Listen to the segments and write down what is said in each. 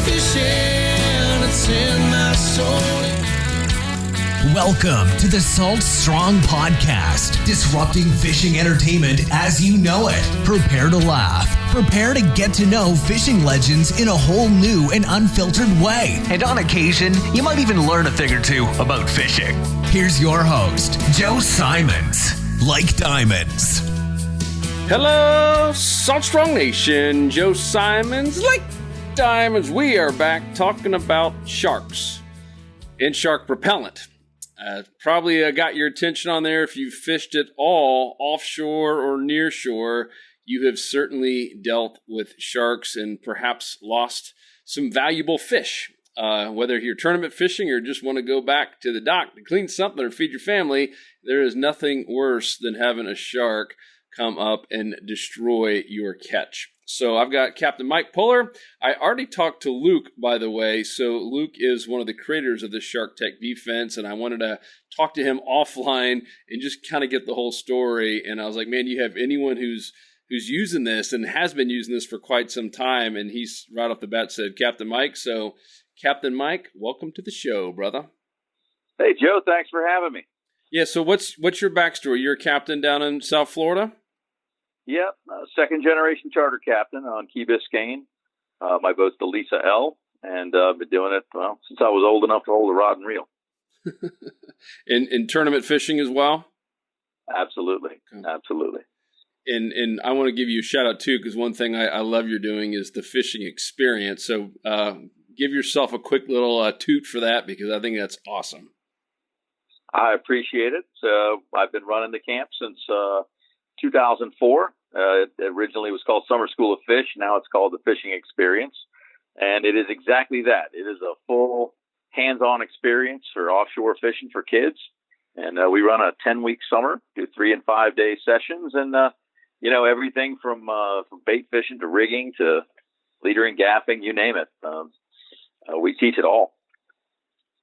fishing, it's in my soul. Welcome to the Salt Strong Podcast, disrupting fishing entertainment as you know it. Prepare to laugh. Prepare to get to know fishing legends in a whole new and unfiltered way. And on occasion, you might even learn a thing or two about fishing. Here's your host, Joe Simons. Like diamonds. Hello, Salt Strong Nation. Joe Simons, like diamonds. We are back talking about sharks and shark repellent. Probably got your attention on there. If you fished at all, offshore or near shore, you have certainly dealt with sharks and perhaps lost some valuable fish. Whether you're tournament fishing or just want to go back to the dock to clean something or feed your family, there is nothing worse than having a shark come up and destroy your catch. So I've got Captain Mike Puller. I already talked to Luke, by the way. So Luke is one of the creators of the SharkTec Defense, and I wanted to talk to him offline and just kind of get the whole story. And I was like, man, you have anyone who's using this and has been using this for quite some time? And he's right off the bat said, Captain Mike. So Captain Mike, welcome to the show, brother. Hey, Joe, thanks for having me. Yeah, so what's your backstory? You're a captain down in South Florida? Yep, second-generation charter captain on Key Biscayne. My boat's the Lisa L, and I've been doing it, since I was old enough to hold a rod and reel. in tournament fishing as well? Absolutely, absolutely. And I want to give you a shout-out, too, because one thing I love you're doing is the fishing experience. So give yourself a quick little toot for that, because I think that's awesome. I appreciate it. I've been running the camp since 2004. It originally was called Summer School of Fish. Now it's called the Fishing Experience. And it is exactly that. It is a full hands-on experience for offshore fishing for kids. And we run a 10-week summer, do 3 and 5 day sessions. And, everything from bait fishing to rigging to leader and gaffing, you name it. We teach it all.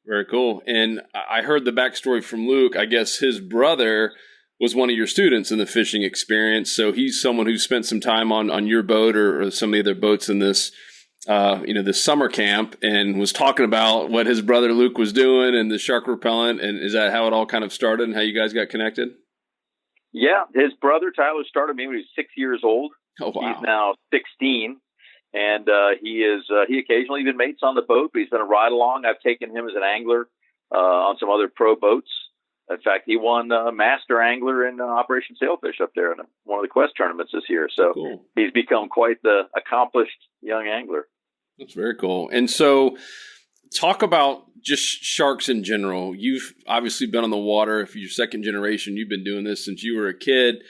Very cool. And I heard the backstory from Luke. I guess his brother was one of your students in the fishing experience. So he's someone who spent some time on your boat or some of the other boats in this, this summer camp, and was talking about what his brother Luke was doing and the shark repellent. And is that how it all kind of started and how you guys got connected? Yeah. His brother Tyler started me when he was 6 years old. Oh, wow. He's now 16. And he occasionally even mates on the boat, but he's been a ride along. I've taken him as an angler on some other pro boats. In fact, he won Master Angler in Operation Sailfish up there in one of the Quest tournaments this year. So cool. He's become quite the accomplished young angler. That's very cool. And so talk about just sharks in general. You've obviously been on the water. If you're second generation, you've been doing this since you were a kid.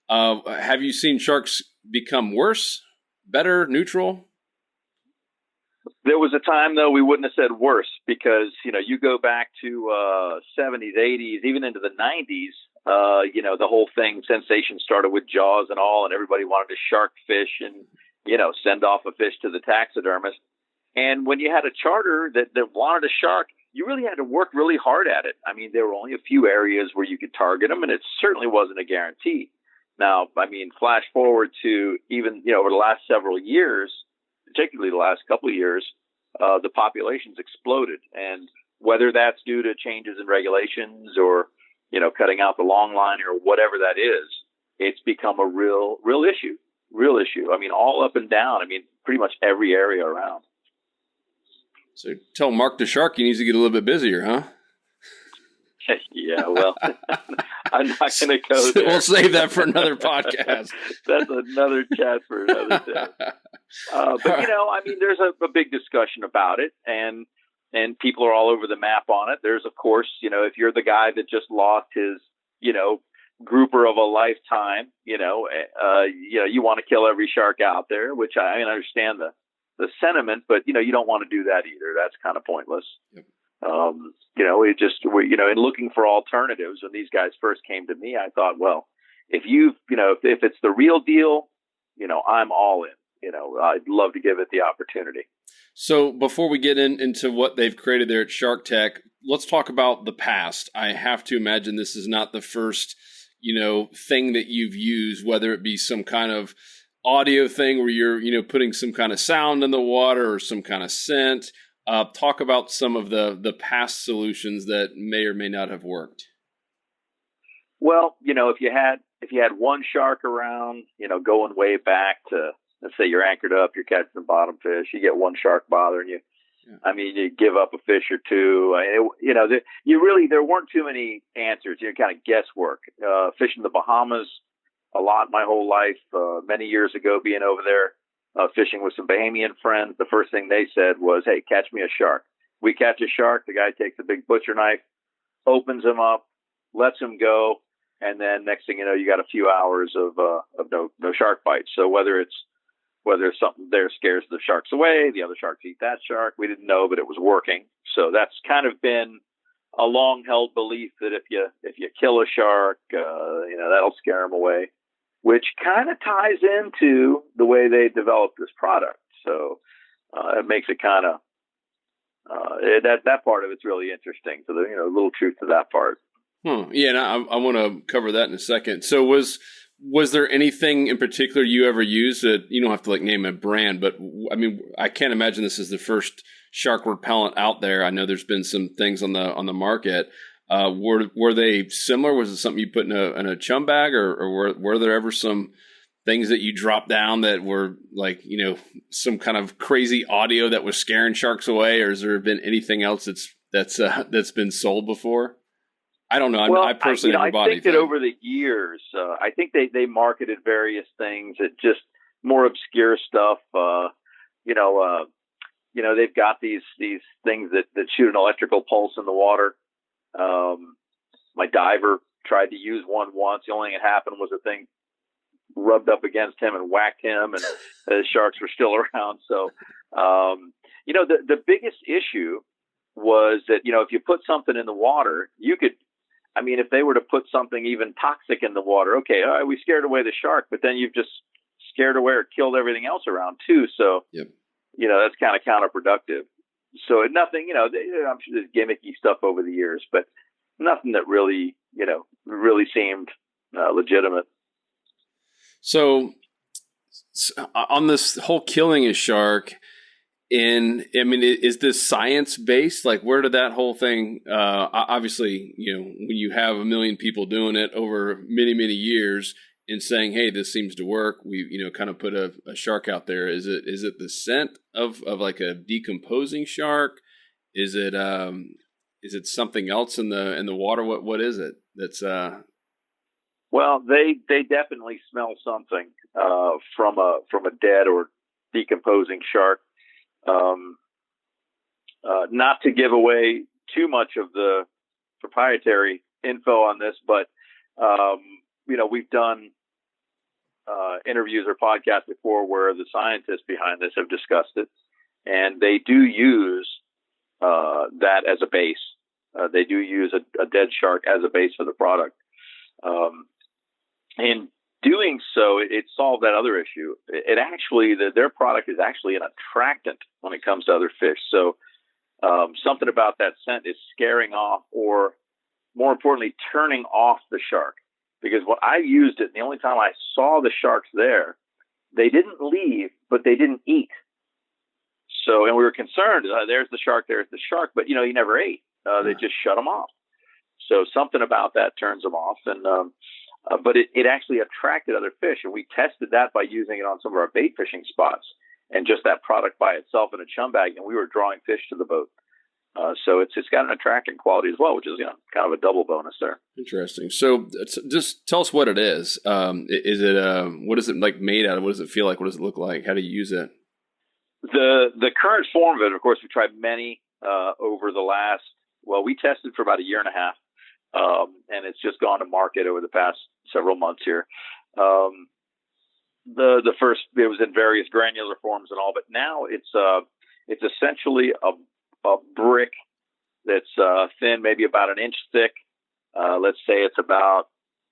Have you seen sharks become worse, better, neutral? There was a time, though, we wouldn't have said worse because, you go back to 70s, 80s, even into the 90s, the whole thing, sensation started with Jaws and all, and everybody wanted to shark fish and, send off a fish to the taxidermist. And when you had a charter that wanted a shark, you really had to work really hard at it. I mean, there were only a few areas where you could target them, and it certainly wasn't a guarantee. Now, flash forward to even, over the last several years, particularly the last couple of years, the population's exploded. And whether that's due to changes in regulations or, cutting out the long line or whatever that is, it's become a real issue. All up and down. Pretty much every area around. So tell Mark the Shark he needs to get a little bit busier, huh? Yeah, well, I'm not going to go there. We'll save that for another podcast. That's another chat for another day. There's a big discussion about it, and people are all over the map on it. There's, of course, if you're the guy that just lost his, grouper of a lifetime, you want to kill every shark out there, which I understand the sentiment, but, you don't want to do that either. That's kind of pointless. Yep. In looking for alternatives, when these guys first came to me, I thought, well, if it's the real deal, I'm all in. I'd love to give it the opportunity. So before we get into what they've created there at SharkTec, let's talk about the past. I have to imagine this is not the first, thing that you've used, whether it be some kind of audio thing where you're putting some kind of sound in the water or some kind of scent. Talk about some of the past solutions that may or may not have worked. Well, if you had one shark around, going way back to, let's say you're anchored up, you're catching the bottom fish, you get one shark bothering you. Yeah. I mean, you give up a fish or two. There weren't too many answers. Kind of guesswork. Fishing the Bahamas a lot my whole life. Many years ago, being over there fishing with some Bahamian friends, the first thing they said was, "Hey, catch me a shark." We catch a shark. The guy takes a big butcher knife, opens him up, lets him go, and then next thing you know, you got a few hours of no shark bites. So whether something there scares the sharks away, the other sharks eat that shark. We didn't know, but it was working. So that's kind of been a long held belief that if you kill a shark, that'll scare them away, which kind of ties into the way they developed this product. So it makes it kind of that part of it's really interesting. So a little truth to that part. Yeah, and I want to cover that in a second. So was there anything in particular you ever used that you don't have to name a brand, but I mean, I can't imagine this is the first shark repellent out there. I know there's been some things on the market. Were they similar? Was it something you put in a chum bag, or were there ever some things that you dropped down that were some kind of crazy audio that was scaring sharks away, or has there been anything else that's been sold before? I don't know. I personally never bought anything. I think that over the years, I think they marketed various things that just more obscure stuff. They've got these things that shoot an electrical pulse in the water. My diver tried to use one once. The only thing that happened was the thing rubbed up against him and whacked him, and the sharks were still around. So, the biggest issue was that, if you put something in the water, you could, if they were to put something even toxic in the water, okay, all right, we scared away the shark, but then you've just scared away or killed everything else around too. So, yep. That's kind of counterproductive. So nothing, I'm sure there's gimmicky stuff over the years, but nothing that really seemed legitimate. So on this whole killing a shark, is this science based? Where did that whole thing? Obviously, when you have 1 million people doing it over many, many years and saying, "Hey, this seems to work," we kind of put a shark out there. Is it the scent of a decomposing shark? Is it something else in the water? What is it? That's Well, they definitely smell something from a dead or decomposing shark. Not to give away too much of the proprietary info on this, but we've done interviews or podcasts before where the scientists behind this have discussed it, and they do use that as a base. They do use a dead shark as a base for the product. In doing so, it solved that other issue. It actually, their product is actually an attractant when it comes to other fish. So something about that scent is scaring off, or more importantly, turning off the shark. Because when I used it, the only time I saw the sharks there, they didn't leave, but they didn't eat. So, and we were concerned, there's the shark, but he never ate. They just shut him off. So something about that turns them off. And, but it actually attracted other fish. And we tested that by using it on some of our bait fishing spots, and just that product by itself in a chum bag. And we were drawing fish to the boat. So it's got an attracting quality as well, which is kind of a double bonus there. Interesting. So just tell us what it is. Is it what is it made out of? What does it feel like? What does it look like? How do you use it? The current form of it, of course, we tried many over the last. Well, we tested for about a year and a half, and it's just gone to market over the past several months here. The first, it was in various granular forms and all, but now it's essentially a brick that's thin, maybe about an inch thick. Let's say it's about,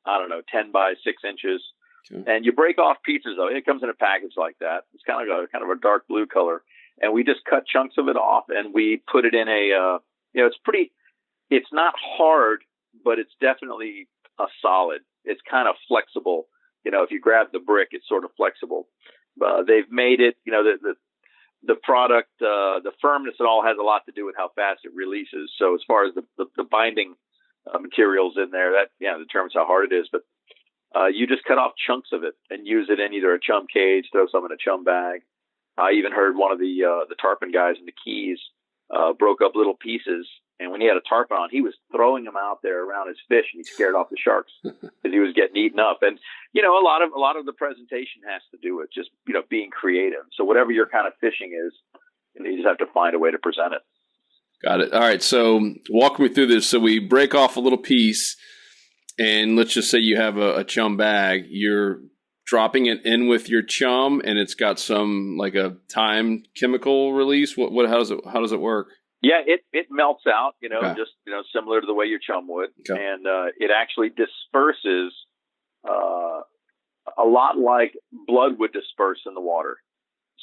10 by 6 inches. Okay. And you break off pieces of it. It comes in a package like that. It's kind of a dark blue color. And we just cut chunks of it off, and we put it in it's not hard, but it's definitely a solid. It's kind of flexible. if you grab the brick, it's sort of flexible. They've made it, the product, the firmness and all has a lot to do with how fast it releases. So as far as the binding materials in there, that determines how hard it is. But you just cut off chunks of it and use it in either a chum cage, throw some in a chum bag. I even heard one of the tarpon guys in the Keys broke up little pieces, and when he had a tarpon on, he was throwing them out there around his fish, and he scared off the sharks because he was getting eaten up. And a lot of the presentation has to do with just being creative. So whatever your kind of fishing is, you just have to find a way to present it. Got it. All right. So walk me through this. So we break off a little piece, and let's just say you have a chum bag. You're dropping it in with your chum, and it's got some like a time chemical release. How does it work? Yeah, it melts out, Okay. just similar to the way your chum would, Okay. and it actually disperses a lot like blood would disperse in the water.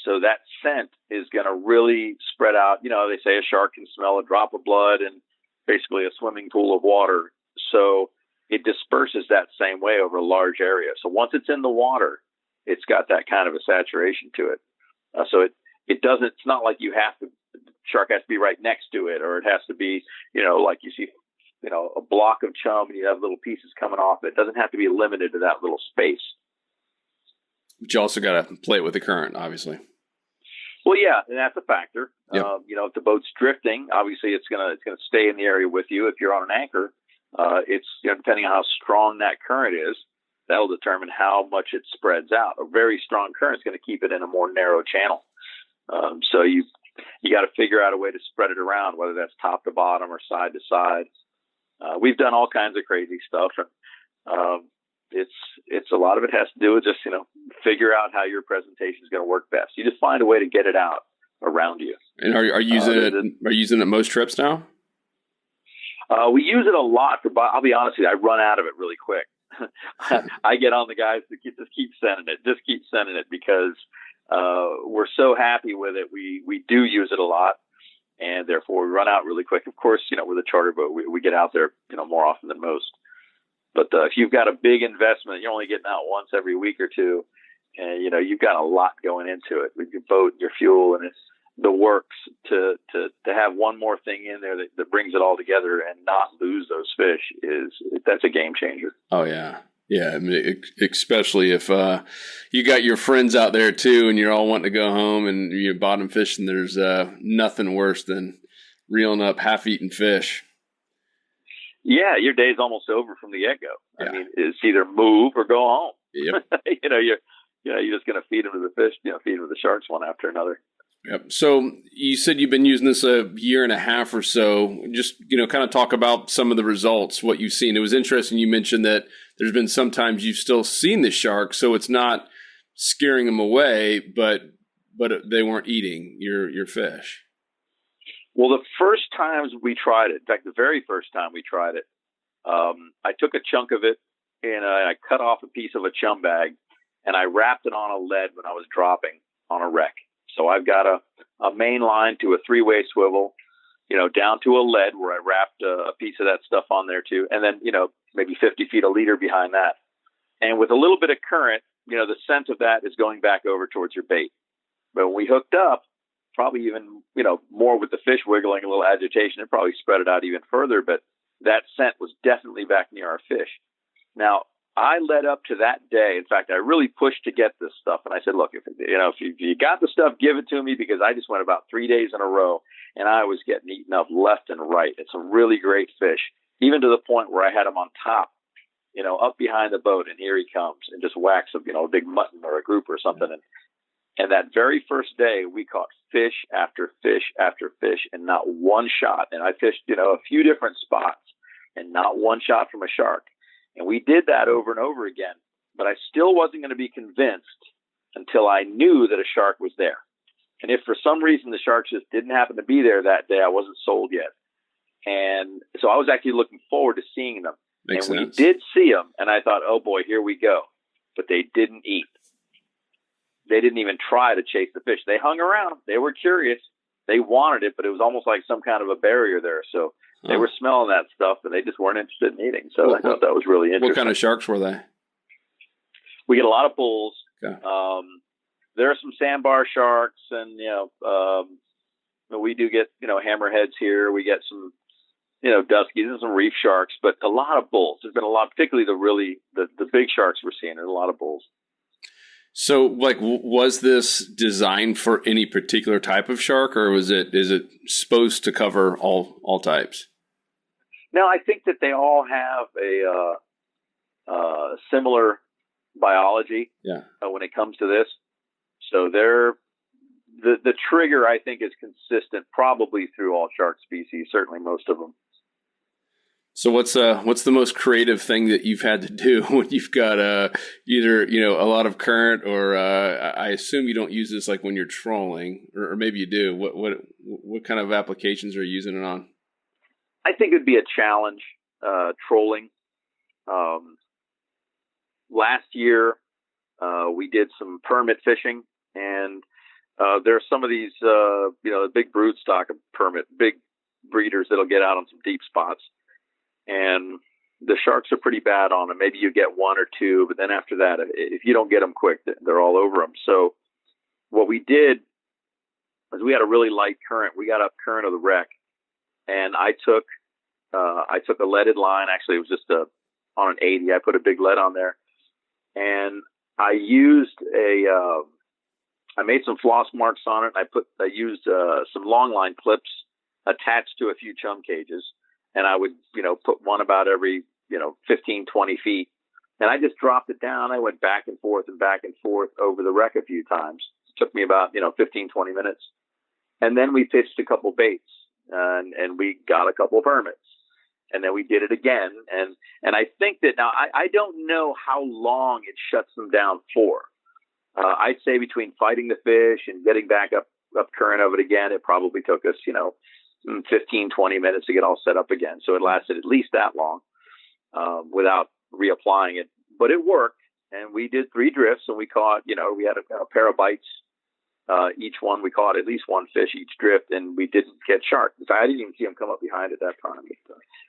So that scent is going to really spread out. They say a shark can smell a drop of blood in basically a swimming pool of water. So it disperses that same way over a large area. So once it's in the water, it's got that kind of a saturation to it. So it doesn't, it's not like the shark has to be right next to it, or it has to be, like you see, a block of chum and you have little pieces coming off. It doesn't have to be limited to that little space. But you also got to play it with the current, obviously. Well, yeah, and that's a factor. Yep. If the boat's drifting, obviously it's gonna stay in the area with you. If you're on an anchor, it's depending on how strong that current is, that'll determine how much it spreads out. A very strong current is going to keep it in a more narrow channel. So you got to figure out a way to spread it around, whether that's top to bottom or side to side. We've done all kinds of crazy stuff, and it's a lot of it has to do with just figure out how your presentation is going to work best. You just find a way to get it out around you. And are you using it most trips now? We use it a lot I'll be honest with you, I run out of it really quick. I get on the guys to keep sending it because we're so happy with it. We do use it a lot, and therefore we run out really quick. Of course, with a charter boat, we get out there, more often than most. But if you've got a big investment, you're only getting out once every week or two, and you've got a lot going into it with your boat, your fuel, and it's the works to have one more thing in there that brings it all together and not lose those fish that's a game changer. Oh yeah. Yeah. I mean, especially if you got your friends out there too, and you're all wanting to go home and you're bottom fishing, there's nothing worse than reeling up half-eaten fish. Yeah, your day's almost over from the get-go. Yeah. I mean, it's either move or go home. Yep. You're just going to feed them to the fish, feed them to the sharks one after another. Yep. So you said you've been using this a year and a half or so. Just, kind of talk about some of the results, what you've seen. It was interesting. You mentioned that there's been sometimes you've still seen the shark, so it's not scaring them away, but they weren't eating your fish. Well, the first times we tried it, in fact, the very first time we tried it, I took a chunk of it and I cut off a piece of a chum bag and I wrapped it on a lead when I was dropping on a wreck. So I've got a main line to a three-way swivel, down to a lead where I wrapped a piece of that stuff on there too. And then, maybe 50 feet a leader behind that. And with a little bit of current, the scent of that is going back over towards your bait. But when we hooked up, probably even, more with the fish wiggling, a little agitation, it probably spread it out even further. But that scent was definitely back near our fish. Now, I led up to that day. In fact, I really pushed to get this stuff. And I said, look, if you got the stuff, give it to me, because I just went about 3 days in a row and I was getting eaten up left and right. It's a really great fish, even to the point where I had him on top, up behind the boat, and here he comes and just whacks a big mutton or a group or something. And that very first day we caught fish after fish after fish and not one shot. And I fished, a few different spots and not one shot from a shark. And we did that over and over again, but I still wasn't going to be convinced until I knew that a shark was there. And if for some reason the sharks just didn't happen to be there that day, I wasn't sold yet. And so I was actually looking forward to seeing them. Makes and sense. We did see them, and I thought, oh boy, here we go. But they didn't eat. They didn't even try to chase the fish. They hung around. They were curious. They wanted it, but it was almost like some kind of a barrier there. So they were smelling that stuff, and they just weren't interested in eating. So I thought that was really interesting. What kind of sharks were they? We get a lot of bulls. Okay. There are some sandbar sharks, and we do get hammerheads here. We get some duskies and some reef sharks, but a lot of bulls. There's been a lot, particularly the big sharks we're seeing. There's a lot of bulls. So, like, was this designed for any particular type of shark, or is it supposed to cover all types? No, I think that they all have a similar biology. Yeah. When it comes to this, so the trigger, I think, is consistent probably through all shark species. Certainly, most of them. So what's the most creative thing that you've had to do when you've got either a lot of current, or I assume you don't use this like when you're trolling, or maybe you do. What kind of applications are you using it on? I think it'd be a challenge trolling. Last year we did some permit fishing, and there are some of these big broodstock permit, big breeders that'll get out on some deep spots. And the sharks are pretty bad on them. Maybe you get one or two, but then after that, if you don't get them quick, they're all over them. So what we did was we had a really light current. We got up current of the wreck, and I took a leaded line. Actually, it was just on an 80. I put a big lead on there, and I used I made some floss marks on it. I used some long line clips attached to a few chum cages. And I would, put one about every, 15, 20 feet. And I just dropped it down. I went back and forth over the wreck a few times. It took me about, 15, 20 minutes. And then we pitched a couple baits, and we got a couple permits. And then we did it again. And I think that now I don't know how long it shuts them down for. I'd say between fighting the fish and getting back up current of it again, it probably took us, 15, 20 minutes to get all set up again. So it lasted at least that long without reapplying it. But it worked, and we did 3 drifts, and we caught, we had a pair of bites. Each one, we caught at least one fish each drift, and we didn't catch shark. In fact, I didn't even see them come up behind at that time.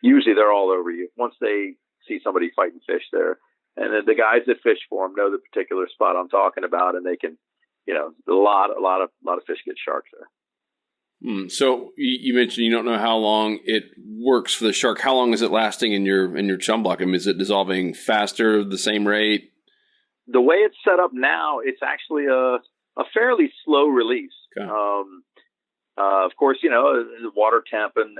Usually they're all over you. Once they see somebody fighting fish there, and then the guys that fish for them know the particular spot I'm talking about, and they can, a lot of fish get sharks there. So you mentioned you don't know how long it works for the shark. How long is it lasting in your chum block? I mean, is it dissolving faster, the same rate? The way it's set up now, it's actually a fairly slow release. Okay. Of course, the water temp and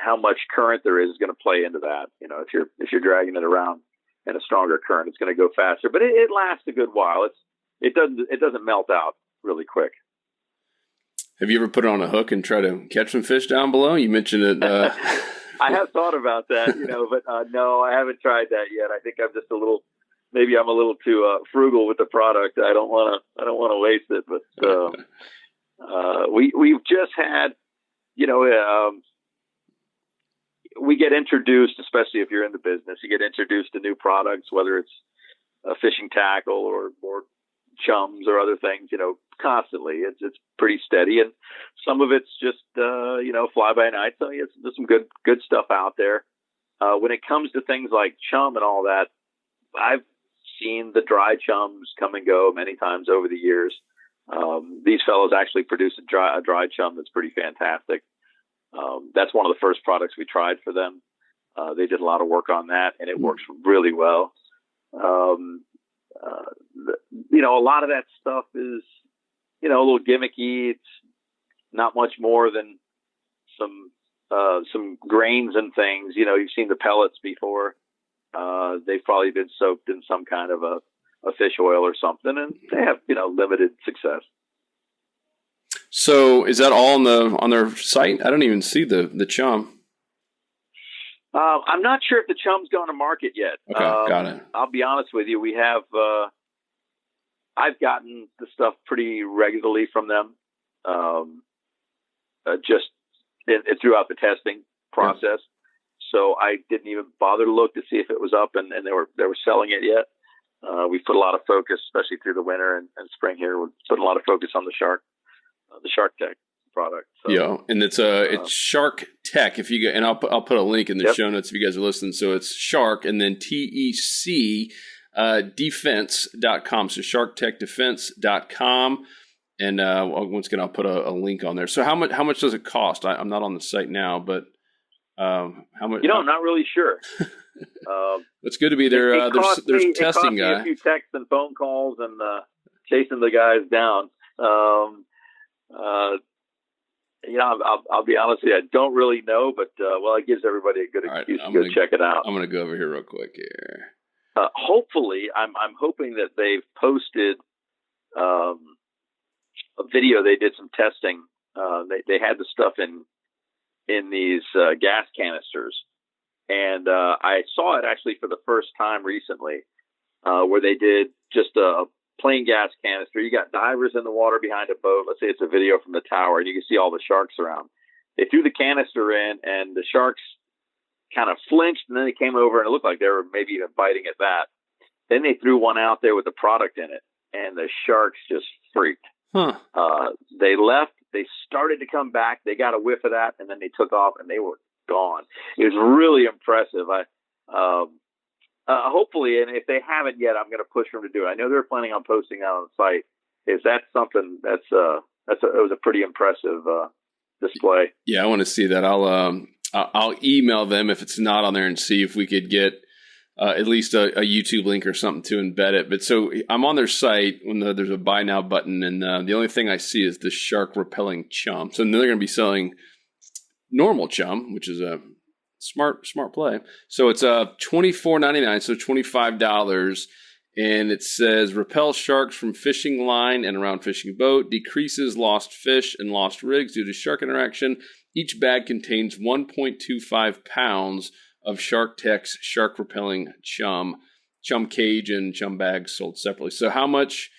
how much current there is going to play into that. If you're dragging it around in a stronger current, it's going to go faster. But it lasts a good while. It doesn't melt out really quick. Have you ever put it on a hook and try to catch some fish down below? You mentioned it. I have thought about that, but no, I haven't tried that yet. I think I'm just maybe I'm a little too frugal with the product. I don't want to waste it. But we've just had, we get introduced, especially if you're in the business, you get introduced to new products, whether it's a fishing tackle or chums or other things, constantly. It's pretty steady, and some of it's just fly by night. So there's some good stuff out there. When it comes to things like chum and all that, I've seen the dry chums come and go many times over the years. These fellows actually produce a dry chum that's pretty fantastic. That's one of the first products we tried for them. They did a lot of work on that, and it works really well. A lot of that stuff is, a little gimmicky. It's not much more than some grains and things. You've seen the pellets before. They've probably been soaked in some kind of a fish oil or something, and they have, limited success. So is that all on their site? I don't even see the chum. I'm not sure if the chum's going to market yet. Okay, got it. I'll be honest with you. We have, I've gotten the stuff pretty regularly from them, just throughout the testing process. Yeah. So I didn't even bother to look to see if it was up and they were selling it yet. We put a lot of focus, especially through the winter and spring here. We're putting a lot of focus on the SharkTec product. So, yeah, and it's SharkTec. If you and I'll put a link in the show notes if you guys are listening. So it's Shark and then TEC. defense.com. So SharkTecDefense.com. And once again, I'll put a link on there. So how much does it cost? I'm not on the site now, but how much? I'm not really sure. It's good to be there. There's a testing guy. A few texts and phone calls and chasing the guys down. I'll be honest with you, I don't really know, but it gives everybody a good excuse to go check it out. I'm going to go over here real quick here. Hopefully, I'm hoping that they've posted a video. They did some testing. They had the stuff in these gas canisters, and I saw it actually for the first time recently, where they did just a plain gas canister. You got divers in the water behind a boat. Let's say it's a video from the tower, and you can see all the sharks around. They threw the canister in, and the sharks kind of flinched, and then they came over, and it looked like they were maybe even biting at that. Then they threw one out there with the product in it, and the sharks just freaked. They left. They started to come back. They got a whiff of that, and then they took off, and they were gone. It was really impressive. Hopefully, and if they haven't yet, I'm going to push them to do it. I know they're planning on posting that on the site. Is that something it was a pretty impressive display. Yeah, I want to see that. I'll email them if it's not on there and see if we could get at least a YouTube link or something to embed it. But so I'm on their site when there's a buy now button, and the only thing I see is the shark repelling chum. So they're going to be selling normal chum, which is a smart play. So it's $24.99, so $25, and it says repel sharks from fishing line and around fishing boat, decreases lost fish and lost rigs due to shark interaction. Each bag contains 1.25 pounds of SharkTec's shark repelling chum cage and chum bags sold separately. So how much?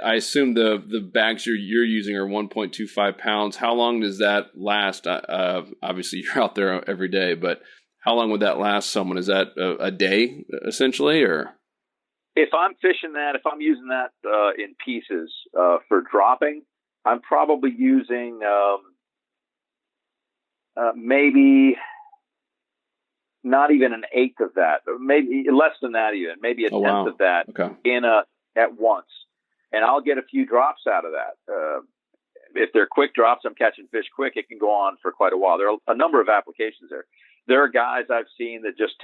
I assume the bags you're using are 1.25 pounds. How long does that last? Obviously, you're out there every day, but how long would that last someone? Is that a day, essentially? Or if I'm fishing that, if I'm using that in pieces for dropping, I'm probably using maybe not even an eighth of that, maybe less than that even, maybe a tenth of that at once. And I'll get a few drops out of that. If they're quick drops, I'm catching fish quick. It can go on for quite a while. There are a number of applications there. There are guys I've seen that just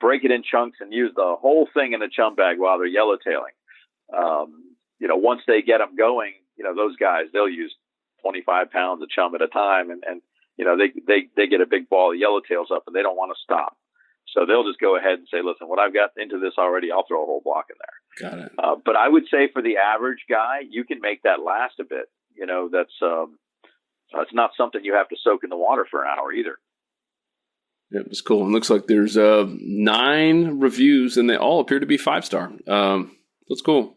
break it in chunks and use the whole thing in a chum bag while they're yellowtailing. Once they get them going, those guys, they'll use 25 pounds of chum at a time. And they get a big ball of yellowtails up and they don't want to stop. So they'll just go ahead and say, listen, what I've got into this already, I'll throw a whole block in there. Got it. But I would say for the average guy, you can make that last a bit. That's it's not something you have to soak in the water for an hour either. Yeah, it's cool. It looks like there's 9 reviews, and they all appear to be 5-star. That's cool.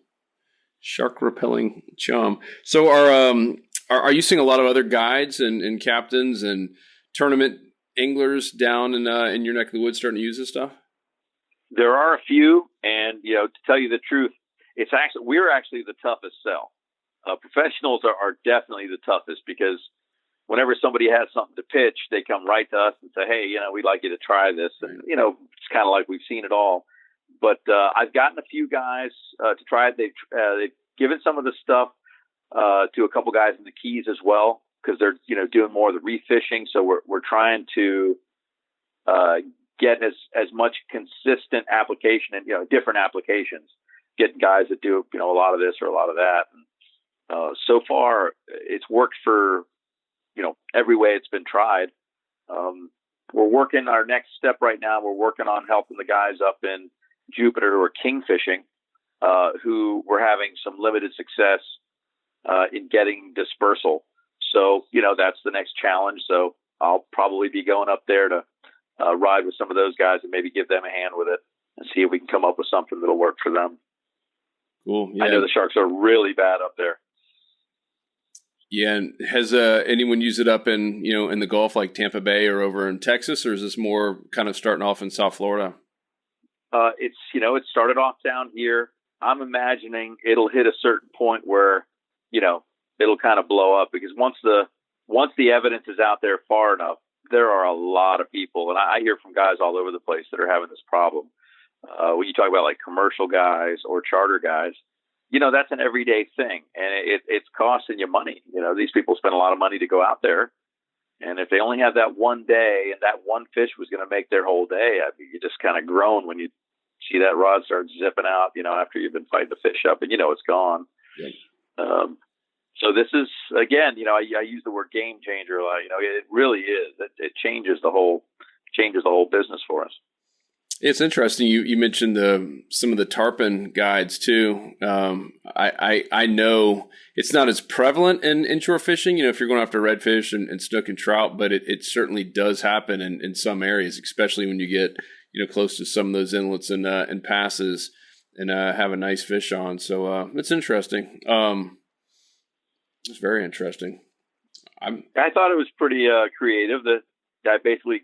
Shark repelling chum. So are you seeing a lot of other guides and captains and tournament anglers down in your neck of the woods starting to use this stuff? There are a few, and to tell you the truth, we're actually the toughest sell. Professionals are definitely the toughest because whenever somebody has something to pitch, they come right to us and say, "Hey, we'd like you to try this." And it's kind of like we've seen it all. But I've gotten a few guys to try it. They've given some of the stuff to a couple guys in the Keys as well because they're doing more of the reef fishing. So we're trying to get as much consistent application and different applications, getting guys that do a lot of this or a lot of that. And, so far it's worked for every way it's been tried. We're working our next step right now. We're working on helping the guys up in Jupiter who are king fishing, who were having some limited success in getting dispersal. So that's the next challenge. So I'll probably be going up there to ride with some of those guys and maybe give them a hand with it and see if we can come up with something that'll work for them. Cool. Yeah. I know the sharks are really bad up there. Yeah. And has anyone used it up in, in the Gulf, like Tampa Bay or over in Texas, or is this more kind of starting off in South Florida? It started off down here. I'm imagining it'll hit a certain point where, it'll kind of blow up because once the evidence is out there far enough, there are a lot of people, and I hear from guys all over the place that are having this problem. when you talk about like commercial guys or charter guys, that's an everyday thing, and it's costing you money. These people spend a lot of money to go out there, and if they only have that one day and that one fish was going to make their whole day, I mean, you just kind of groan when you see that rod start zipping out, after you've been fighting the fish up and it's gone. Yep. So this is, again, I use the word game changer a lot. It really is. It changes the whole business for us. It's interesting. You mentioned some of the tarpon guides too. I know it's not as prevalent in inshore fishing, if you're going after redfish and snook and trout, but it certainly does happen in some areas, especially when you get, close to some of those inlets and passes and have a nice fish on. So it's interesting. It's very interesting. I thought it was pretty creative. The guy basically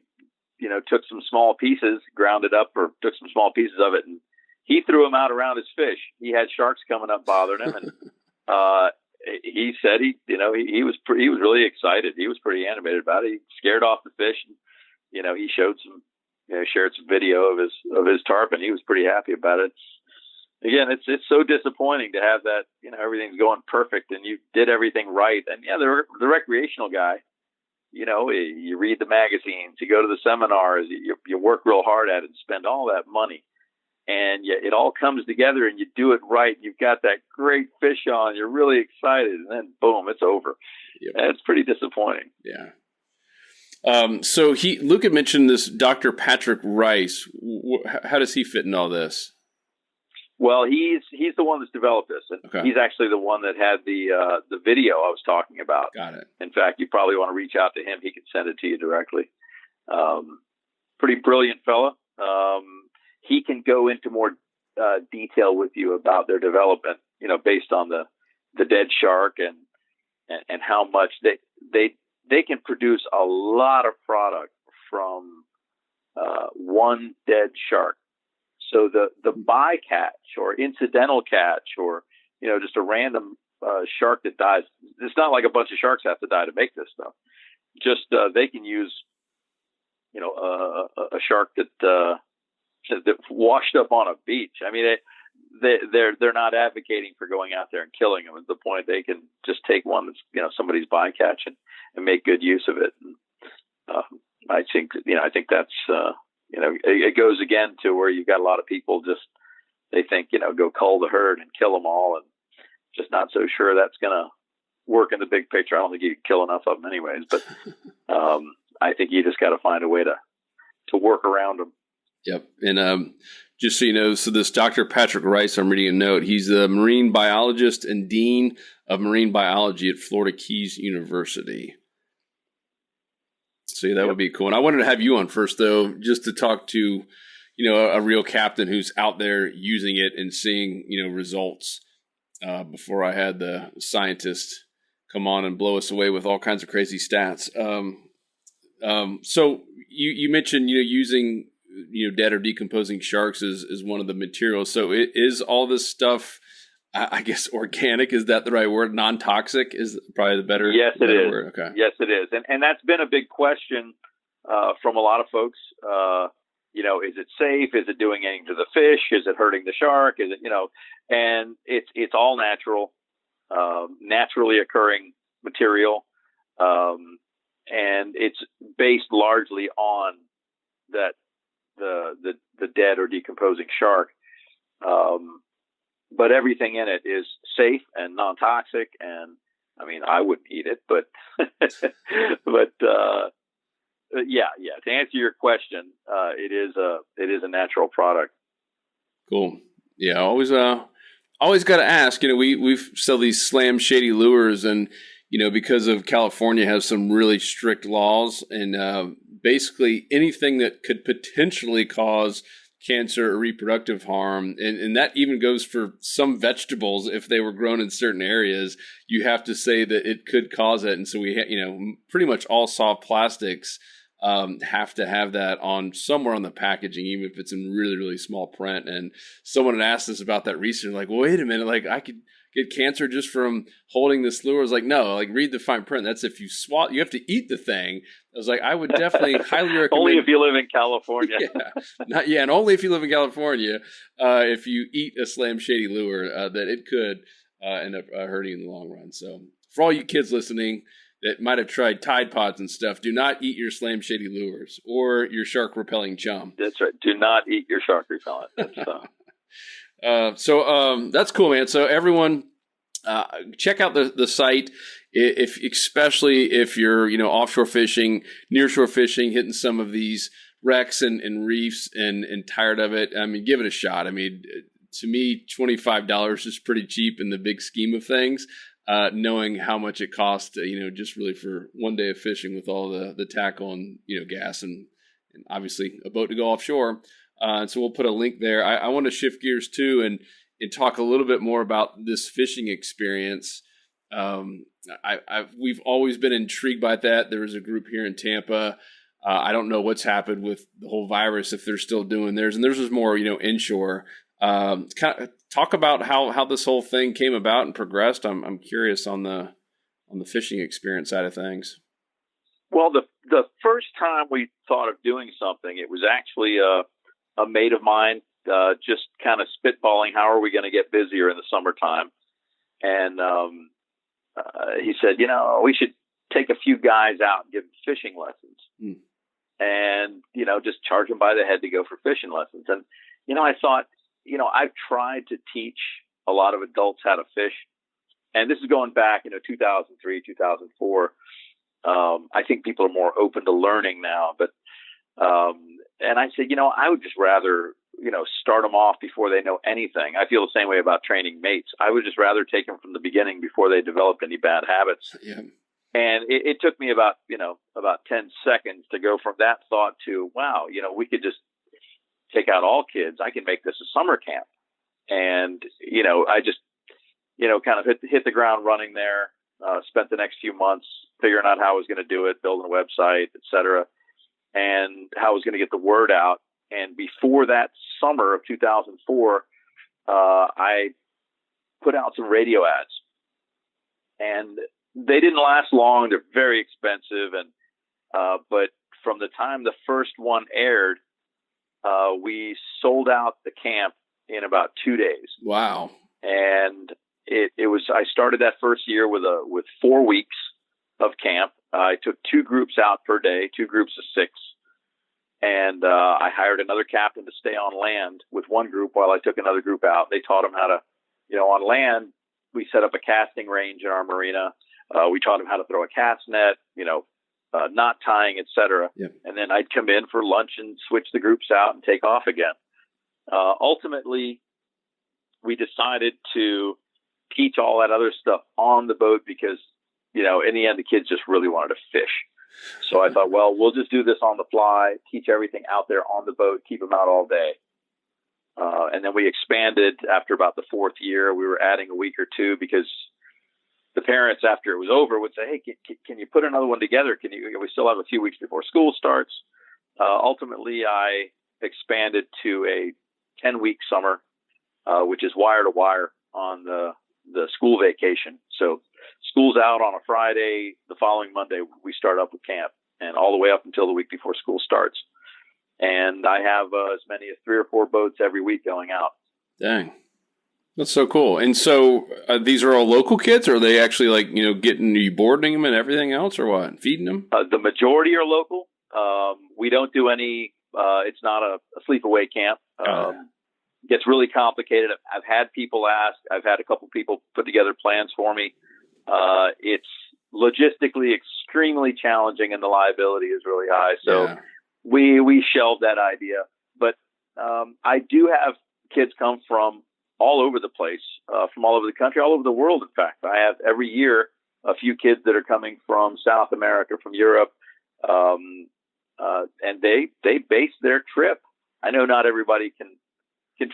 took some small pieces, ground it up, or took some small pieces of it, and he threw them out around his fish. He had sharks coming up bothering him, and he said he was really excited. He was pretty animated about it. He scared off the fish, and he showed some, shared some video of his tarpon. He was pretty happy about it. Again, it's so disappointing to have that. Everything's going perfect, and you did everything right. And the recreational guy. You read the magazines, you go to the seminars, you work real hard at it and spend all that money. And it all comes together and you do it right. You've got that great fish on, you're really excited, and then boom, it's over. Yep. It's pretty disappointing. Yeah. So Luke had mentioned this Dr. Patrick Rice. How does he fit in all this? Well, he's the one that's developed this, and okay. He's actually the one that had the video I was talking about. Got it. In fact, you probably want to reach out to him. He can send it to you directly. Pretty brilliant fella. He can go into more detail with you about their development, based on the dead shark and how much they can produce a lot of product from one dead shark. So the bycatch or incidental catch or, just a random shark that dies, it's not like a bunch of sharks have to die to make this stuff. Just they can use, a shark that washed up on a beach. I mean, they're not advocating for going out there and killing them. At the point they can just take one that's, somebody's bycatch and make good use of it. And, I think that's, it goes again to where you've got a lot of people they think, go cull the herd and kill them all, and just not so sure that's going to work in the big picture. I don't think you can kill enough of them anyways, but I think you just got to find a way to work around them. Yep. And just so you know, so this Dr. Patrick Rice, I'm reading a note. He's a marine biologist and dean of marine biology at Florida Keys University. So that would be cool. And I wanted to have you on first, though, just to talk to, a real captain who's out there using it and seeing, results before I had the scientists come on and blow us away with all kinds of crazy stats. So you mentioned, using, dead or decomposing sharks is one of the materials. So it is all this stuff, I guess, organic. Is that the right word? Non-toxic is probably the better. Yes, it is. Word. Okay. Yes, it is. And that's been a big question from a lot of folks. Is it safe? Is it doing anything to the fish? Is it hurting the shark? Is it, and it's all natural, naturally occurring material. And it's based largely on that, the dead or decomposing shark. But everything in it is safe and non-toxic, and I mean, I wouldn't eat it, but yeah. To answer your question, it is a natural product. Cool. Yeah, always got to ask. We've sell these slam shady lures, and because of California has some really strict laws, and basically anything that could potentially cause cancer or reproductive harm, and that even goes for some vegetables. If they were grown in certain areas, you have to say that it could cause it. And so we pretty much all soft plastics have to have that on somewhere on the packaging, even if it's in really, really small print. And someone had asked us about that recently, like, well, wait a minute, like I could get cancer just from holding this lure. I was like, no, like read the fine print. That's if you swat, you have to eat the thing. I was like, I would definitely highly recommend. Only if you live in California. And only if you live in California. If you eat a Slam Shady lure, that it could end up hurting in the long run. So for all you kids listening that might have tried Tide Pods and stuff, do not eat your Slam Shady lures or your shark repelling chum. That's right. Do not eat your shark repellent. So that's cool, man. So everyone, check out the site. Especially if you're, offshore fishing, nearshore fishing, hitting some of these wrecks and reefs and tired of it. I mean, give it a shot. I mean, to me, $25 is pretty cheap in the big scheme of things. Knowing how much it costs, just really for one day of fishing with all the tackle and, gas and obviously a boat to go offshore. And so we'll put a link there. I want to shift gears too and talk a little bit more about this fishing experience. We've always been intrigued by that. There was a group here in Tampa. I don't know what's happened with the whole virus, if they're still doing theirs, and theirs was more, inshore. Kind of talk about how this whole thing came about and progressed. I'm curious on the fishing experience side of things. Well, the first time we thought of doing something, it was actually a mate of mine, just kind of spitballing, how are we going to get busier in the summertime? And he said, we should take a few guys out and give them fishing lessons, and just charge them by the head to go for fishing lessons. And I thought, I've tried to teach a lot of adults how to fish, and this is going back, 2003, 2004. I think people are more open to learning now, but and I said, I would just rather start them off before they know anything. I feel the same way about training mates. I would just rather take them from the beginning before they developed any bad habits. Yeah. And it took me about 10 seconds to go from that thought to, wow, we could just take out all kids. I can make this a summer camp. And, I just, kind of hit the ground running there, spent the next few months figuring out how I was going to do it, building a website, et cetera, and how I was going to get the word out. And before that summer of 2004, I put out some radio ads, and they didn't last long. They're very expensive. And, but from the time the first one aired, we sold out the camp in about 2 days. Wow. And I started that first year with 4 weeks of camp. I took 2 groups out per day, 2 groups of 6. And I hired another captain to stay on land with one group while I took another group out. They taught them how to, on land, we set up a casting range in our marina. We taught them how to throw a cast net, knot tying, et cetera. Yep. And then I'd come in for lunch and switch the groups out and take off again. Ultimately, we decided to teach all that other stuff on the boat because, in the end, the kids just really wanted to fish. So I thought, well, we'll just do this on the fly, teach everything out there on the boat, keep them out all day. And then we expanded after about the 4th year. We were adding a week or 2 because the parents, after it was over, would say, hey, can you put another one together? We still have a few weeks before school starts. Ultimately, I expanded to a 10-week summer, which is wire to wire on the school vacation. So school's out on a Friday. The following Monday, we start up with camp, and all the way up until the week before school starts. And I have as many as 3 or 4 boats every week going out. Dang. That's so cool. And so these are all local kids, or are they actually you boarding them and everything else, or what? Feeding them? The majority are local. We don't do any, it's not a sleepaway camp. Gets really complicated. I've had people ask. I've had a couple people put together plans for me. It's logistically extremely challenging, and the liability is really high. So we shelved that idea. But I do have kids come from all over the place, from all over the country, all over the world. In fact, I have every year a few kids that are coming from South America, from Europe, and they base their trip. I know not everybody can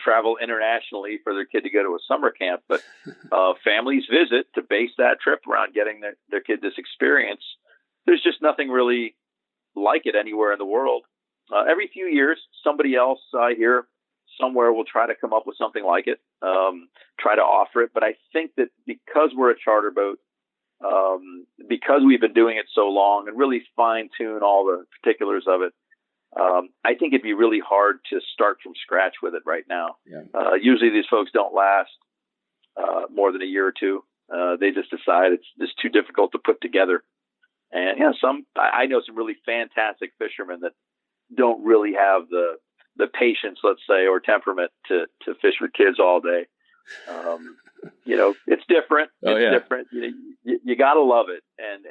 travel internationally for their kid to go to a summer camp, but families visit to base that trip around getting their kid this experience. There's just nothing really like it anywhere in the world. Every few years, somebody else I hear somewhere we'll try to come up with something like it, try to offer it. But I think that because we're a charter boat, because we've been doing it so long and really fine tune all the particulars of it, I think it'd be really hard to start from scratch with it right now. Yeah. Usually these folks don't last more than a year or two. They just decide it's just too difficult to put together. And I know some really fantastic fishermen that don't really have the patience, let's say, or temperament to fish with kids all day. It's different. It's different. You got to love it, and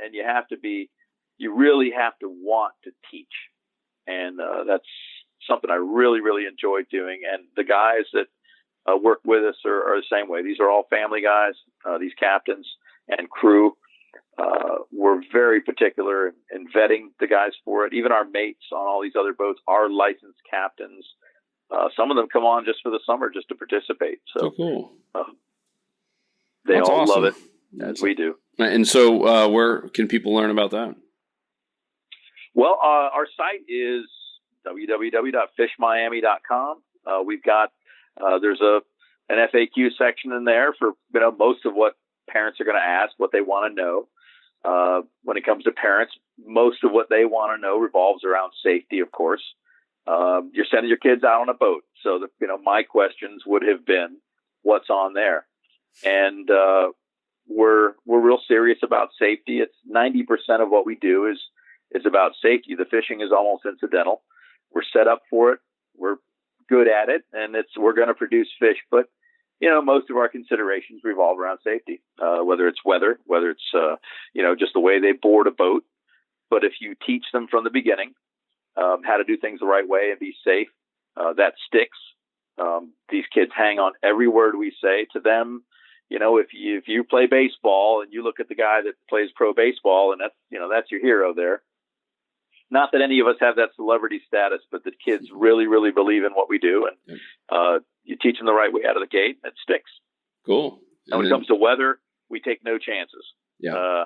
you really have to want to teach. And that's something I really, really enjoy doing. And the guys that work with us are the same way. These are all family guys, these captains and crew. We're very particular in vetting the guys for it. Even our mates on all these other boats are licensed captains. Some of them come on just for the summer, just to participate. So cool. They That's all awesome. love it, as we do. And so where can people learn about that? Well, our site is www.fishmiami.com. We've got there's an FAQ section in there for most of what parents are going to ask, what they want to know. When it comes to parents, most of what they want to know revolves around safety, of course. You're sending your kids out on a boat, so my questions would have been, what's on there? And we're real serious about safety. It's 90% of what we do is about safety. The fishing is almost incidental. We're set up for it. We're good at it, and we're going to produce fish. But most of our considerations revolve around safety, whether it's weather, whether it's just the way they board a boat. But if you teach them from the beginning how to do things the right way and be safe, that sticks. These kids hang on every word we say to them. If you play baseball and you look at the guy that plays pro baseball, and that's your hero there. Not that any of us have that celebrity status, but the kids really, really believe in what we do, and you teach them the right way out of the gate, it sticks. Cool. And when it comes to weather, we take no chances. Yeah.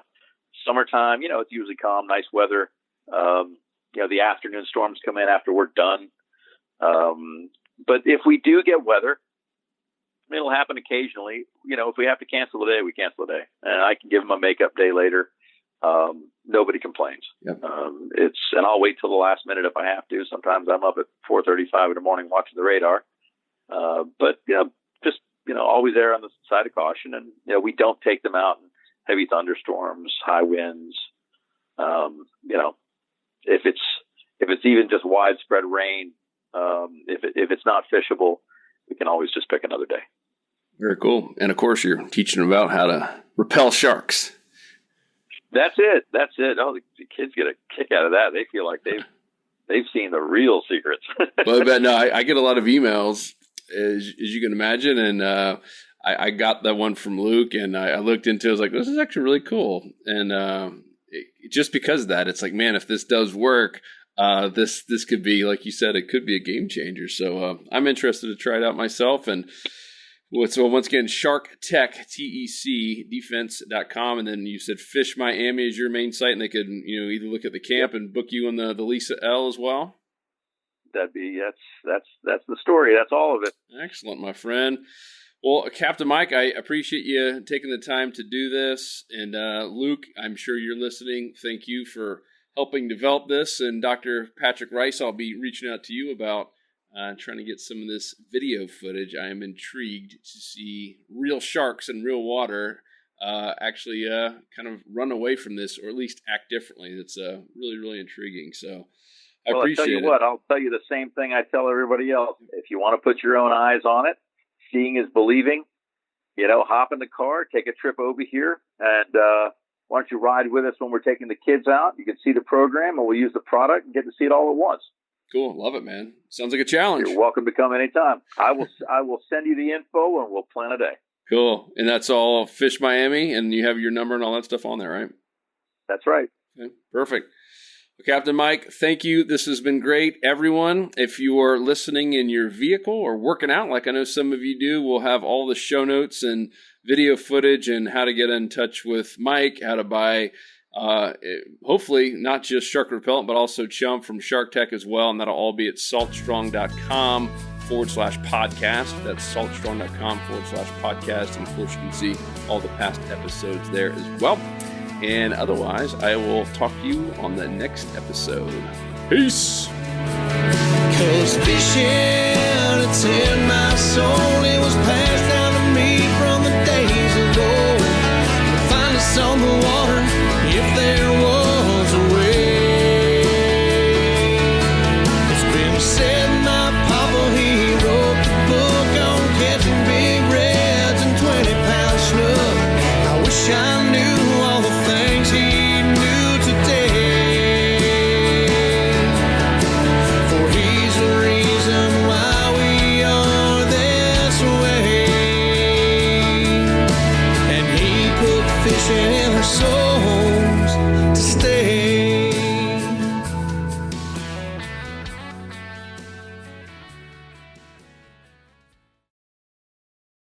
Summertime, it's usually calm, nice weather. The afternoon storms come in after we're done. But if we do get weather, it'll happen occasionally. If we have to cancel a day, we cancel a day, and I can give them a makeup day later. Nobody complains. Yep. And I'll wait till the last minute if I have to. Sometimes I'm up at 4:35 in the morning watching the radar. But just always err on the side of caution, and we don't take them out in heavy thunderstorms, high winds. If it's even just widespread rain, if it's not fishable, we can always just pick another day. Very cool. And of course, you're teaching them about how to repel sharks. That's it. Oh, the kids get a kick out of that. They feel like they've seen the real secrets. Well, but no, I get a lot of emails, as you can imagine, and I got that one from Luke, and I looked into it. I was like, this is actually really cool. And just because of that, it's like, man, if this does work, this could be, like you said, it could be a game changer. So I'm interested to try it out myself. And so once again, SharkTec, TEC, Defense.com. And then you said Fish Miami is your main site, and they could either look at the camp and book you on the Lisa L as well. That's the story. That's all of it. Excellent, my friend. Well, Captain Mike, I appreciate you taking the time to do this. And Luke, I'm sure you're listening. Thank you for helping develop this. And Dr. Patrick Rice, I'll be reaching out to you about trying to get some of this video footage. I am intrigued to see real sharks in real water actually kind of run away from this, or at least act differently. That's really, really intriguing. So I appreciate it. I'll tell you what, I'll tell you the same thing I tell everybody else. If you want to put your own eyes on it, seeing is believing. Hop in the car, take a trip over here, and why don't you ride with us when we're taking the kids out? You can see the program, and we'll use the product and get to see it all at once. Cool. Love it, man. Sounds like a challenge. You're welcome to come anytime. I will send you the info, and we'll plan a day. Cool. And that's all Fish Miami, and you have your number and all that stuff on there, right? That's right. Okay. Perfect. Well, Captain Mike, thank you. This has been great. Everyone, if you are listening in your vehicle or working out, like I know some of you do, we'll have all the show notes and video footage and how to get in touch with Mike, how to buy hopefully not just shark repellent, but also chum from SharkTec as well. And that'll all be at saltstrong.com saltstrong.com/podcast. That's saltstrong.com/podcast. And of course, you can see all the past episodes there as well. And otherwise, I will talk to you on the next episode. Peace. 'Cause fishing, it's in my soul. It was